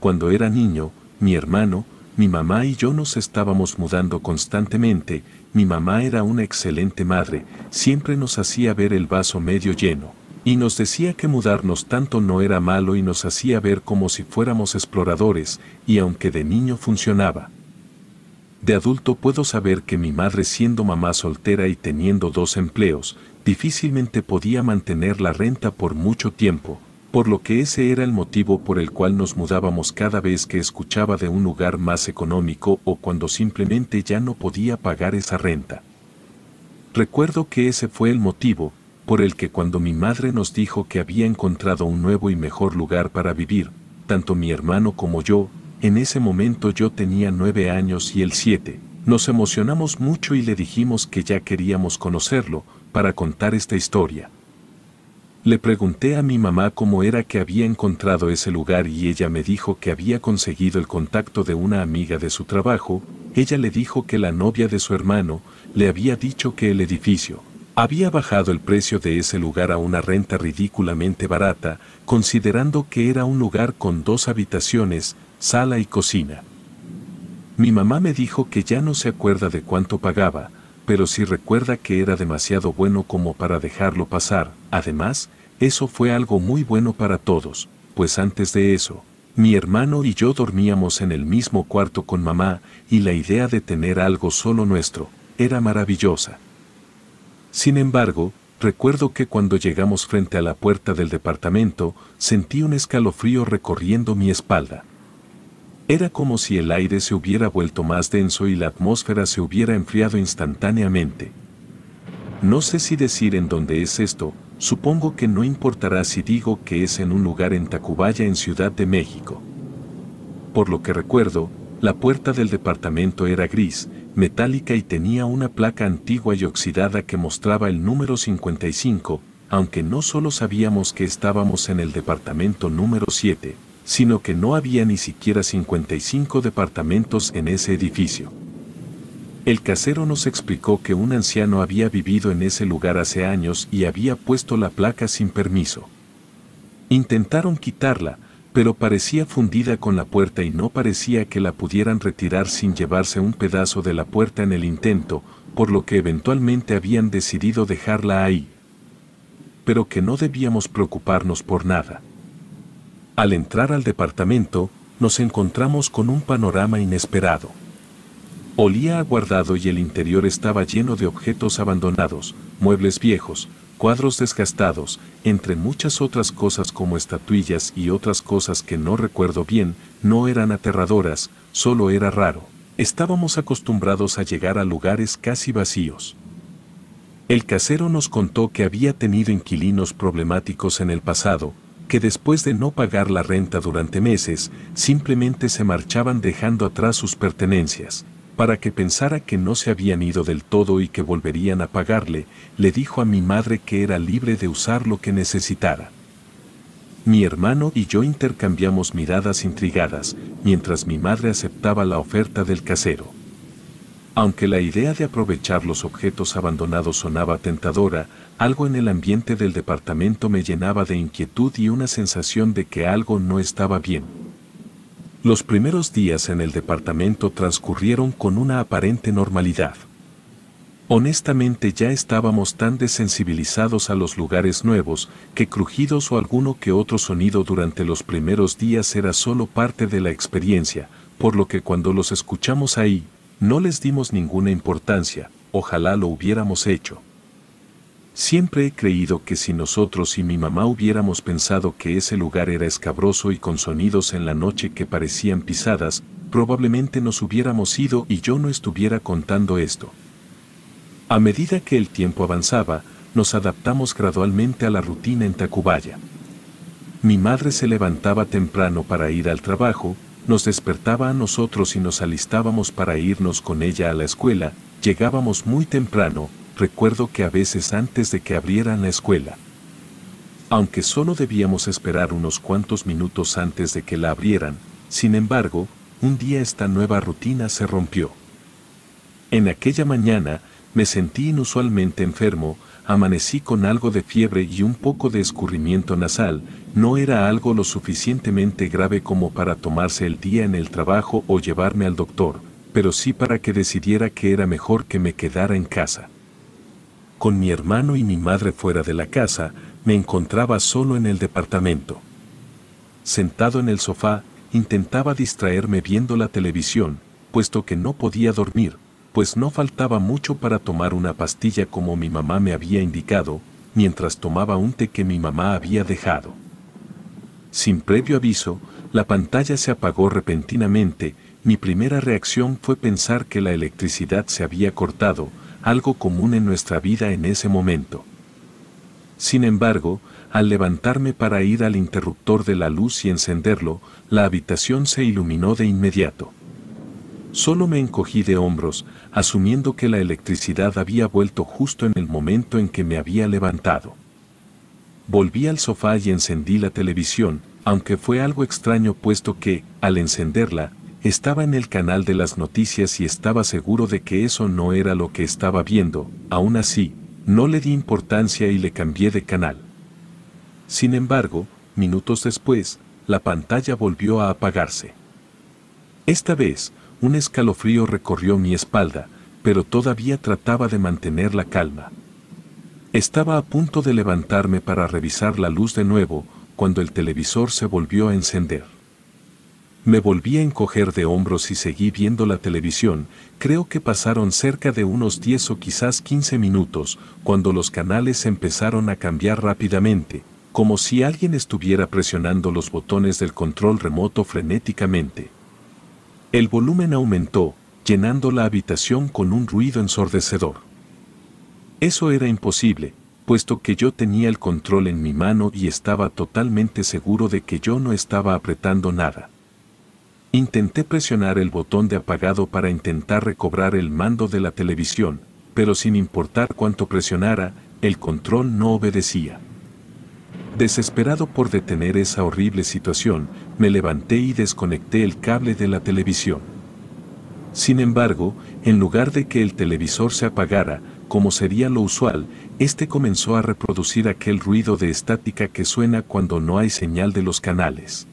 Cuando era niño, mi hermano, mi mamá y yo nos estábamos mudando constantemente. Mi mamá era una excelente madre, siempre nos hacía ver el vaso medio lleno, y nos decía que mudarnos tanto no era malo y nos hacía ver como si fuéramos exploradores, y aunque de niño funcionaba. De adulto puedo saber que mi madre, siendo mamá soltera y teniendo 2 empleos, difícilmente podía mantener la renta por mucho tiempo, por lo que ese era el motivo por el cual nos mudábamos cada vez que escuchaba de un lugar más económico o cuando simplemente ya no podía pagar esa renta. Recuerdo que ese fue el motivo por el que cuando mi madre nos dijo que había encontrado un nuevo y mejor lugar para vivir, tanto mi hermano como yo, en ese momento yo tenía 9 años y él 7, nos emocionamos mucho y le dijimos que ya queríamos conocerlo para contar esta historia. Le pregunté a mi mamá cómo era que había encontrado ese lugar y ella me dijo que había conseguido el contacto de una amiga de su trabajo. Ella le dijo que la novia de su hermano le había dicho que el edificio había bajado el precio de ese lugar a una renta ridículamente barata, considerando que era un lugar con 2 habitaciones, sala y cocina. Mi mamá me dijo que ya no se acuerda de cuánto pagaba, pero sí recuerda que era demasiado bueno como para dejarlo pasar. Además, eso fue algo muy bueno para todos, pues antes de eso, mi hermano y yo dormíamos en el mismo cuarto con mamá y la idea de tener algo solo nuestro era maravillosa. Sin embargo, recuerdo que cuando llegamos frente a la puerta del departamento, sentí un escalofrío recorriendo mi espalda. Era como si el aire se hubiera vuelto más denso y la atmósfera se hubiera enfriado instantáneamente. No sé si decir en dónde es esto, supongo que no importará si digo que es en un lugar en Tacubaya, en Ciudad de México. Por lo que recuerdo, la puerta del departamento era gris, metálica y tenía una placa antigua y oxidada que mostraba el número 55, aunque no solo sabíamos que estábamos en el departamento número 7, sino que no había ni siquiera 55 departamentos en ese edificio. El casero nos explicó que un anciano había vivido en ese lugar hace años y había puesto la placa sin permiso. Intentaron quitarla, pero parecía fundida con la puerta y no parecía que la pudieran retirar sin llevarse un pedazo de la puerta en el intento, por lo que eventualmente habían decidido dejarla ahí. Pero que no debíamos preocuparnos por nada. Al entrar al departamento, nos encontramos con un panorama inesperado. Olía a guardado y el interior estaba lleno de objetos abandonados, muebles viejos, cuadros desgastados, entre muchas otras cosas como estatuillas y otras cosas que no recuerdo bien. No eran aterradoras, solo era raro. Estábamos acostumbrados a llegar a lugares casi vacíos. El casero nos contó que había tenido inquilinos problemáticos en el pasado, que después de no pagar la renta durante meses, simplemente se marchaban dejando atrás sus pertenencias. Para que pensara que no se habían ido del todo y que volverían a pagarle, le dijo a mi madre que era libre de usar lo que necesitara. Mi hermano y yo intercambiamos miradas intrigadas, mientras mi madre aceptaba la oferta del casero. Aunque la idea de aprovechar los objetos abandonados sonaba tentadora, algo en el ambiente del departamento me llenaba de inquietud y una sensación de que algo no estaba bien. Los primeros días en el departamento transcurrieron con una aparente normalidad. Honestamente ya estábamos tan desensibilizados a los lugares nuevos que crujidos o alguno que otro sonido durante los primeros días era solo parte de la experiencia, por lo que cuando los escuchamos ahí, no les dimos ninguna importancia. Ojalá lo hubiéramos hecho. Siempre he creído que si nosotros y mi mamá hubiéramos pensado que ese lugar era escabroso y con sonidos en la noche que parecían pisadas, probablemente nos hubiéramos ido y yo no estuviera contando esto. A medida que el tiempo avanzaba, nos adaptamos gradualmente a la rutina en Tacubaya. Mi madre se levantaba temprano para ir al trabajo, nos despertaba a nosotros y nos alistábamos para irnos con ella a la escuela. Llegábamos muy temprano, recuerdo que a veces antes de que abrieran la escuela. Aunque solo debíamos esperar unos cuantos minutos antes de que la abrieran, sin embargo, un día esta nueva rutina se rompió. En aquella mañana, me sentí inusualmente enfermo, amanecí con algo de fiebre y un poco de escurrimiento nasal. No era algo lo suficientemente grave como para tomarse el día en el trabajo o llevarme al doctor, pero sí para que decidiera que era mejor que me quedara en casa. Con mi hermano y mi madre fuera de la casa, me encontraba solo en el departamento. Sentado en el sofá, intentaba distraerme viendo la televisión, puesto que no podía dormir, pues no faltaba mucho para tomar una pastilla como mi mamá me había indicado, mientras tomaba un té que mi mamá había dejado. Sin previo aviso, la pantalla se apagó repentinamente. Mi primera reacción fue pensar que la electricidad se había cortado, algo común en nuestra vida en ese momento. Sin embargo, al levantarme para ir al interruptor de la luz y encenderlo, la habitación se iluminó de inmediato. Solo me encogí de hombros, asumiendo que la electricidad había vuelto justo en el momento en que me había levantado. Volví al sofá y encendí la televisión, aunque fue algo extraño puesto que, al encenderla, estaba en el canal de las noticias y estaba seguro de que eso no era lo que estaba viendo. Aún así, no le di importancia y le cambié de canal. Sin embargo, minutos después, la pantalla volvió a apagarse. Esta vez, un escalofrío recorrió mi espalda, pero todavía trataba de mantener la calma. Estaba a punto de levantarme para revisar la luz de nuevo, cuando el televisor se volvió a encender. Me volví a encoger de hombros y seguí viendo la televisión. Creo que pasaron cerca de unos 10 o quizás 15 minutos, cuando los canales empezaron a cambiar rápidamente, como si alguien estuviera presionando los botones del control remoto frenéticamente. El volumen aumentó, llenando la habitación con un ruido ensordecedor. Eso era imposible, puesto que yo tenía el control en mi mano y estaba totalmente seguro de que yo no estaba apretando nada. Intenté presionar el botón de apagado para intentar recobrar el mando de la televisión, pero sin importar cuánto presionara, el control no obedecía. Desesperado por detener esa horrible situación, me levanté y desconecté el cable de la televisión. Sin embargo, en lugar de que el televisor se apagara, como sería lo usual, este comenzó a reproducir aquel ruido de estática que suena cuando no hay señal de los canales.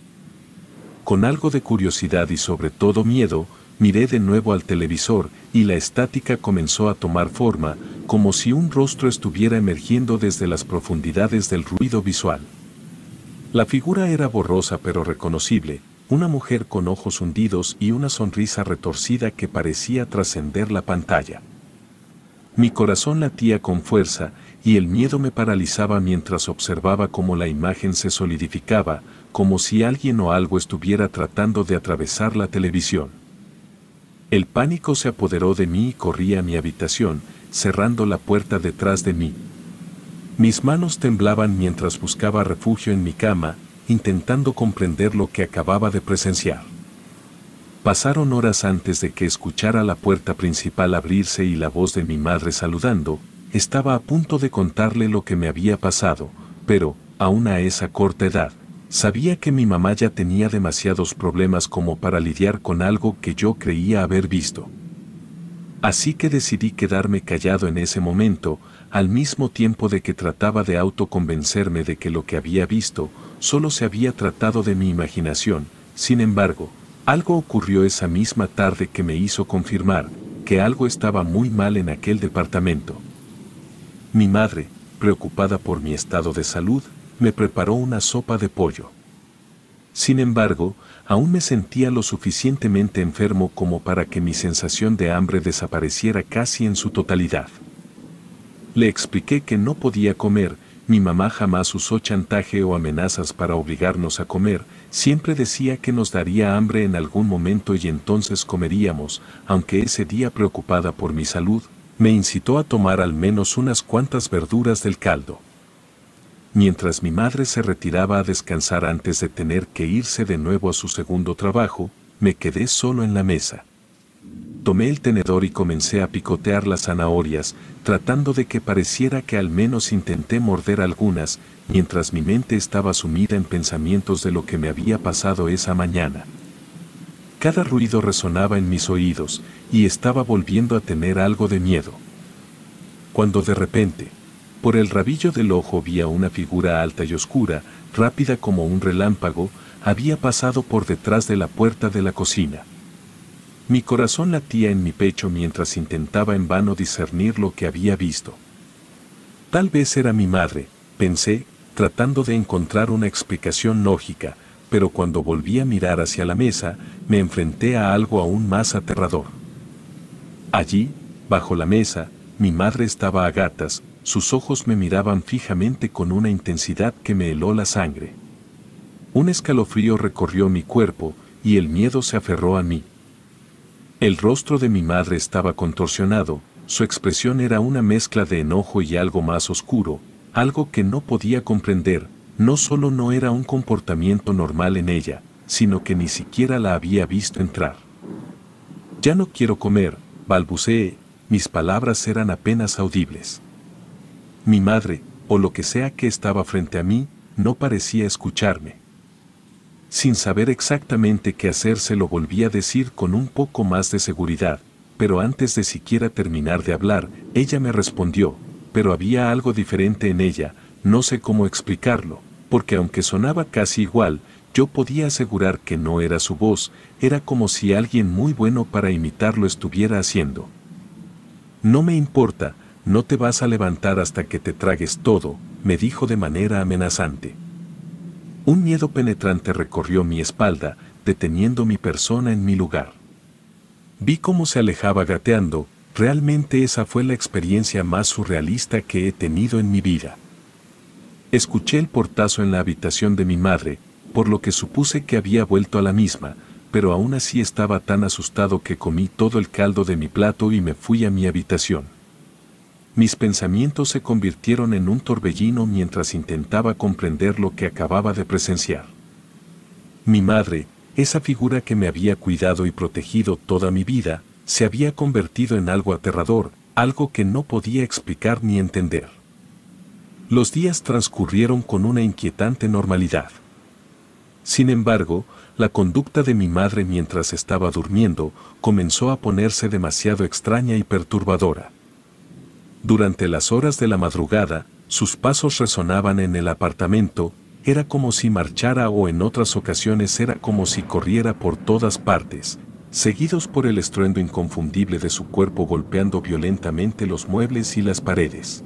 Con algo de curiosidad y sobre todo miedo, miré de nuevo al televisor y la estática comenzó a tomar forma, como si un rostro estuviera emergiendo desde las profundidades del ruido visual. La figura era borrosa pero reconocible, una mujer con ojos hundidos y una sonrisa retorcida que parecía trascender la pantalla. Mi corazón latía con fuerza y el miedo me paralizaba mientras observaba cómo la imagen se solidificaba, como si alguien o algo estuviera tratando de atravesar la televisión. El pánico se apoderó de mí y corrí a mi habitación, cerrando la puerta detrás de mí. Mis manos temblaban mientras buscaba refugio en mi cama, intentando comprender lo que acababa de presenciar. Pasaron horas antes de que escuchara la puerta principal abrirse y la voz de mi madre saludando. Estaba a punto de contarle lo que me había pasado, pero, aún a esa corta edad, sabía que mi mamá ya tenía demasiados problemas como para lidiar con algo que yo creía haber visto. Así que decidí quedarme callado en ese momento, al mismo tiempo de que trataba de autoconvencerme de que lo que había visto solo se había tratado de mi imaginación. Sin embargo, algo ocurrió esa misma tarde que me hizo confirmar que algo estaba muy mal en aquel departamento. Mi madre, preocupada por mi estado de salud, me preparó una sopa de pollo. Sin embargo, aún me sentía lo suficientemente enfermo como para que mi sensación de hambre desapareciera casi en su totalidad. Le expliqué que no podía comer. Mi mamá jamás usó chantaje o amenazas para obligarnos a comer, siempre decía que nos daría hambre en algún momento y entonces comeríamos, aunque ese día preocupada por mi salud, me incitó a tomar al menos unas cuantas verduras del caldo. Mientras mi madre se retiraba a descansar antes de tener que irse de nuevo a su segundo trabajo, me quedé solo en la mesa. Tomé el tenedor y comencé a picotear las zanahorias, tratando de que pareciera que al menos intenté morder algunas, mientras mi mente estaba sumida en pensamientos de lo que me había pasado esa mañana. Cada ruido resonaba en mis oídos, y estaba volviendo a tener algo de miedo. Cuando de repente, Por el rabillo del ojo vi a una figura alta y oscura, rápida como un relámpago, había pasado por detrás de la puerta de la cocina. Mi corazón latía en mi pecho mientras intentaba en vano discernir lo que había visto. Tal vez era mi madre, pensé, tratando de encontrar una explicación lógica, pero cuando volví a mirar hacia la mesa, me enfrenté a algo aún más aterrador. Allí, bajo la mesa, mi madre estaba a gatas, sus ojos me miraban fijamente con una intensidad que me heló la sangre. Un escalofrío recorrió mi cuerpo, y el miedo se aferró a mí. El rostro de mi madre estaba contorsionado, su expresión era una mezcla de enojo y algo más oscuro, algo que no podía comprender. No solo no era un comportamiento normal en ella, sino que ni siquiera la había visto entrar. Ya no quiero comer, balbuceé, mis palabras eran apenas audibles. Mi madre, o lo que sea que estaba frente a mí, no parecía escucharme. Sin saber exactamente qué hacer se lo volví a decir con un poco más de seguridad, pero antes de siquiera terminar de hablar, ella me respondió, pero había algo diferente en ella, no sé cómo explicarlo, porque aunque sonaba casi igual, yo podía asegurar que no era su voz, era como si alguien muy bueno para imitarlo estuviera haciendo. No me importa, no te vas a levantar hasta que te tragues todo, me dijo de manera amenazante. Un miedo penetrante recorrió mi espalda, deteniendo mi persona en mi lugar. Vi cómo se alejaba gateando, realmente esa fue la experiencia más surrealista que he tenido en mi vida. Escuché el portazo en la habitación de mi madre, por lo que supuse que había vuelto a la misma, pero aún así estaba tan asustado que comí todo el caldo de mi plato y me fui a mi habitación. Mis pensamientos se convirtieron en un torbellino mientras intentaba comprender lo que acababa de presenciar. Mi madre, esa figura que me había cuidado y protegido toda mi vida, se había convertido en algo aterrador, algo que no podía explicar ni entender. Los días transcurrieron con una inquietante normalidad. Sin embargo, la conducta de mi madre mientras estaba durmiendo comenzó a ponerse demasiado extraña y perturbadora. Durante las horas de la madrugada, sus pasos resonaban en el apartamento, era como si marchara o en otras ocasiones era como si corriera por todas partes, seguidos por el estruendo inconfundible de su cuerpo golpeando violentamente los muebles y las paredes.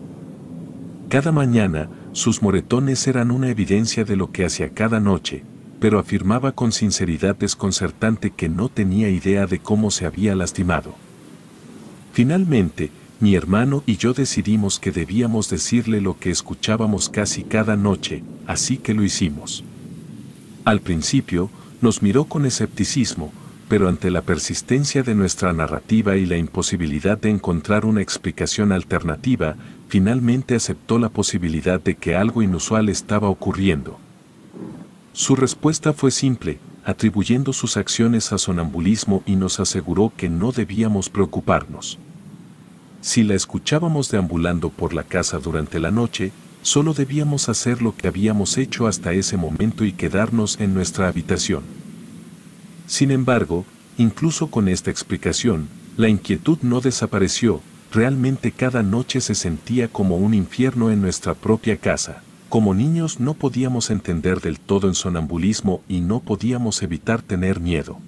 Cada mañana, sus moretones eran una evidencia de lo que hacía cada noche, pero afirmaba con sinceridad desconcertante que no tenía idea de cómo se había lastimado. Finalmente, mi hermano y yo decidimos que debíamos decirle lo que escuchábamos casi cada noche, así que lo hicimos. Al principio, nos miró con escepticismo, pero ante la persistencia de nuestra narrativa y la imposibilidad de encontrar una explicación alternativa, finalmente aceptó la posibilidad de que algo inusual estaba ocurriendo. Su respuesta fue simple, atribuyendo sus acciones a sonambulismo y nos aseguró que no debíamos preocuparnos. Si la escuchábamos deambulando por la casa durante la noche, solo debíamos hacer lo que habíamos hecho hasta ese momento y quedarnos en nuestra habitación. Sin embargo, incluso con esta explicación, la inquietud no desapareció, realmente cada noche se sentía como un infierno en nuestra propia casa. Como niños no podíamos entender del todo el sonambulismo y no podíamos evitar tener miedo.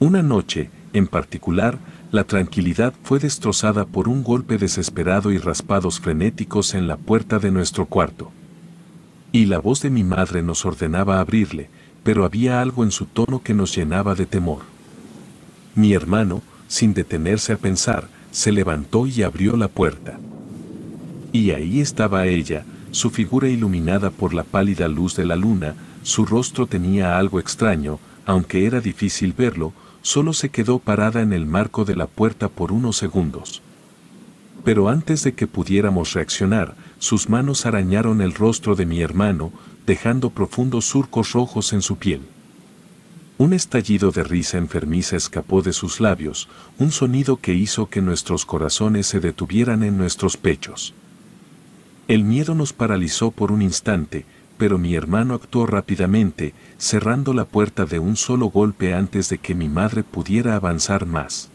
Una noche, en particular, la tranquilidad fue destrozada por un golpe desesperado y raspados frenéticos en la puerta de nuestro cuarto. Y la voz de mi madre nos ordenaba abrirle, pero había algo en su tono que nos llenaba de temor. Mi hermano, sin detenerse a pensar, se levantó y abrió la puerta. Y ahí estaba ella, su figura iluminada por la pálida luz de la luna, su rostro tenía algo extraño, aunque era difícil verlo, solo se quedó parada en el marco de la puerta por unos segundos. Pero antes de que pudiéramos reaccionar, sus manos arañaron el rostro de mi hermano, dejando profundos surcos rojos en su piel. Un estallido de risa enfermiza escapó de sus labios, un sonido que hizo que nuestros corazones se detuvieran en nuestros pechos. El miedo nos paralizó por un instante, pero mi hermano actuó rápidamente, cerrando la puerta de un solo golpe antes de que mi madre pudiera avanzar más.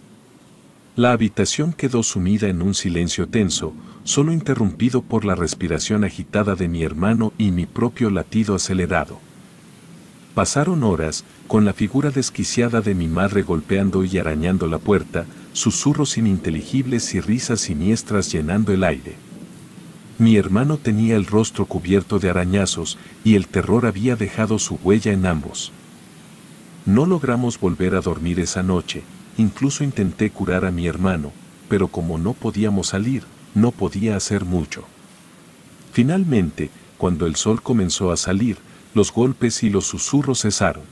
La habitación quedó sumida en un silencio tenso, solo interrumpido por la respiración agitada de mi hermano y mi propio latido acelerado. Pasaron horas, con la figura desquiciada de mi madre golpeando y arañando la puerta, susurros ininteligibles y risas siniestras llenando el aire. Mi hermano tenía el rostro cubierto de arañazos y el terror había dejado su huella en ambos. No logramos volver a dormir esa noche, incluso intenté curar a mi hermano, pero como no podíamos salir, no podía hacer mucho. Finalmente, cuando el sol comenzó a salir, los golpes y los susurros cesaron.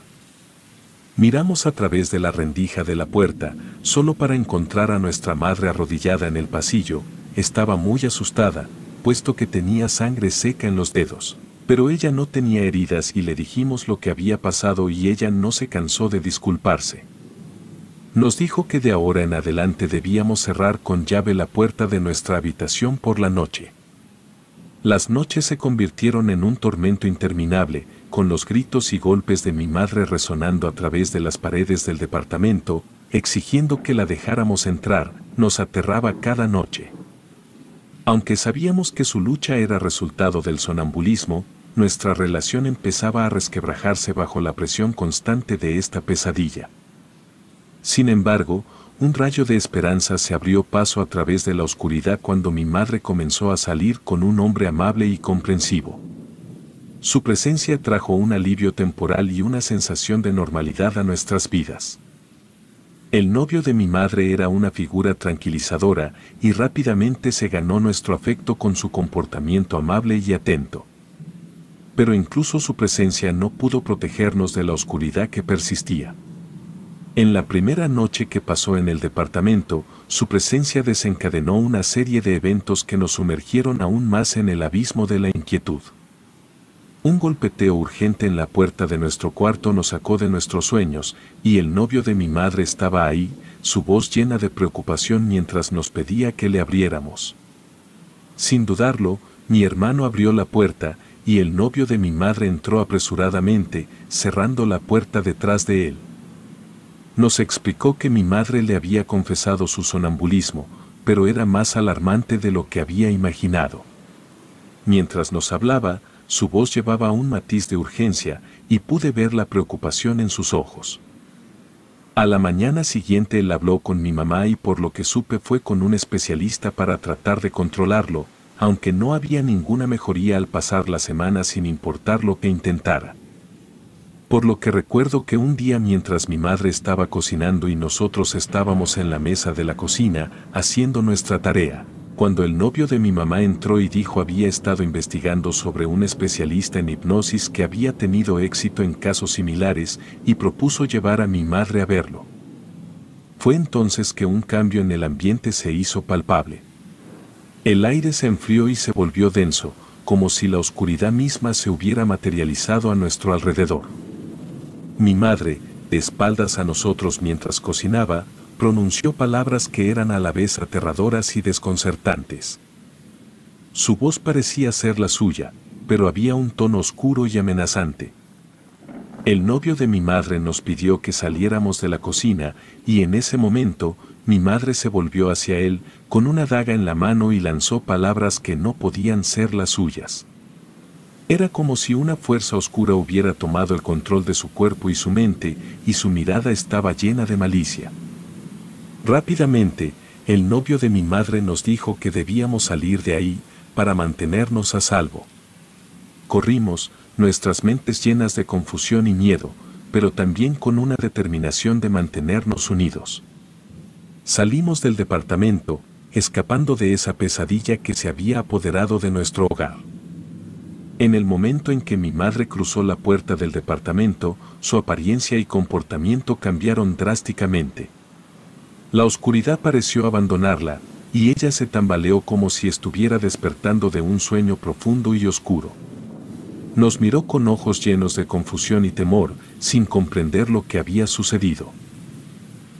Miramos a través de la rendija de la puerta, solo para encontrar a nuestra madre arrodillada en el pasillo. Estaba muy asustada, puesto que tenía sangre seca en los dedos. Pero ella no tenía heridas y le dijimos lo que había pasado y ella no se cansó de disculparse. Nos dijo que de ahora en adelante debíamos cerrar con llave la puerta de nuestra habitación por la noche. Las noches se convirtieron en un tormento interminable, con los gritos y golpes de mi madre resonando a través de las paredes del departamento, exigiendo que la dejáramos entrar. Nos aterraba cada noche. Aunque sabíamos que su lucha era resultado del sonambulismo, nuestra relación empezaba a resquebrajarse bajo la presión constante de esta pesadilla. Sin embargo, un rayo de esperanza se abrió paso a través de la oscuridad cuando mi madre comenzó a salir con un hombre amable y comprensivo. Su presencia trajo un alivio temporal y una sensación de normalidad a nuestras vidas. El novio de mi madre era una figura tranquilizadora y rápidamente se ganó nuestro afecto con su comportamiento amable y atento. Pero incluso su presencia no pudo protegernos de la oscuridad que persistía. En la primera noche que pasó en el departamento, su presencia desencadenó una serie de eventos que nos sumergieron aún más en el abismo de la inquietud. Un golpeteo urgente en la puerta de nuestro cuarto nos sacó de nuestros sueños, y el novio de mi madre estaba ahí, su voz llena de preocupación mientras nos pedía que le abriéramos. Sin dudarlo, mi hermano abrió la puerta, y el novio de mi madre entró apresuradamente, cerrando la puerta detrás de él. Nos explicó que mi madre le había confesado su sonambulismo, pero era más alarmante de lo que había imaginado. Mientras nos hablaba, su voz llevaba un matiz de urgencia, y pude ver la preocupación en sus ojos. A la mañana siguiente él habló con mi mamá y por lo que supe fue con un especialista para tratar de controlarlo, aunque no había ninguna mejoría al pasar la semana sin importar lo que intentara. Por lo que recuerdo que un día mientras mi madre estaba cocinando y nosotros estábamos en la mesa de la cocina, haciendo nuestra tarea, cuando el novio de mi mamá entró y dijo había estado investigando sobre un especialista en hipnosis que había tenido éxito en casos similares y propuso llevar a mi madre a verlo. Fue entonces que un cambio en el ambiente se hizo palpable. El aire se enfrió y se volvió denso, como si la oscuridad misma se hubiera materializado a nuestro alrededor. Mi madre, de espaldas a nosotros mientras cocinaba, pronunció palabras que eran a la vez aterradoras y desconcertantes. Su voz parecía ser la suya, pero había un tono oscuro y amenazante. El novio de mi madre nos pidió que saliéramos de la cocina, y en ese momento, mi madre se volvió hacia él, con una daga en la mano y lanzó palabras que no podían ser las suyas. Era como si una fuerza oscura hubiera tomado el control de su cuerpo y su mente, y su mirada estaba llena de malicia. Rápidamente, el novio de mi madre nos dijo que debíamos salir de ahí, para mantenernos a salvo. Corrimos, nuestras mentes llenas de confusión y miedo, pero también con una determinación de mantenernos unidos. Salimos del departamento, escapando de esa pesadilla que se había apoderado de nuestro hogar. En el momento en que mi madre cruzó la puerta del departamento, su apariencia y comportamiento cambiaron drásticamente. La oscuridad pareció abandonarla, y ella se tambaleó como si estuviera despertando de un sueño profundo y oscuro. Nos miró con ojos llenos de confusión y temor, sin comprender lo que había sucedido.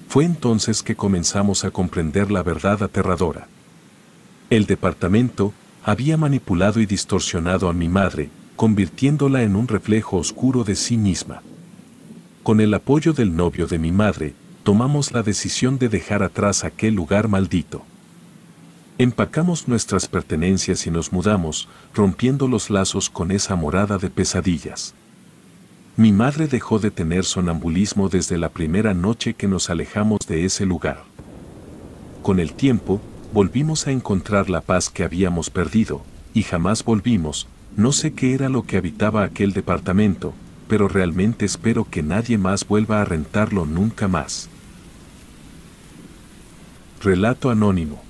Fue entonces que comenzamos a comprender la verdad aterradora. El departamento había manipulado y distorsionado a mi madre, convirtiéndola en un reflejo oscuro de sí misma. Con el apoyo del novio de mi madre, tomamos la decisión de dejar atrás aquel lugar maldito. Empacamos nuestras pertenencias y nos mudamos, rompiendo los lazos con esa morada de pesadillas. Mi madre dejó de tener sonambulismo desde la primera noche que nos alejamos de ese lugar. Con el tiempo, volvimos a encontrar la paz que habíamos perdido, y jamás volvimos. No sé qué era lo que habitaba aquel departamento, pero realmente espero que nadie más vuelva a rentarlo nunca más. Relato anónimo.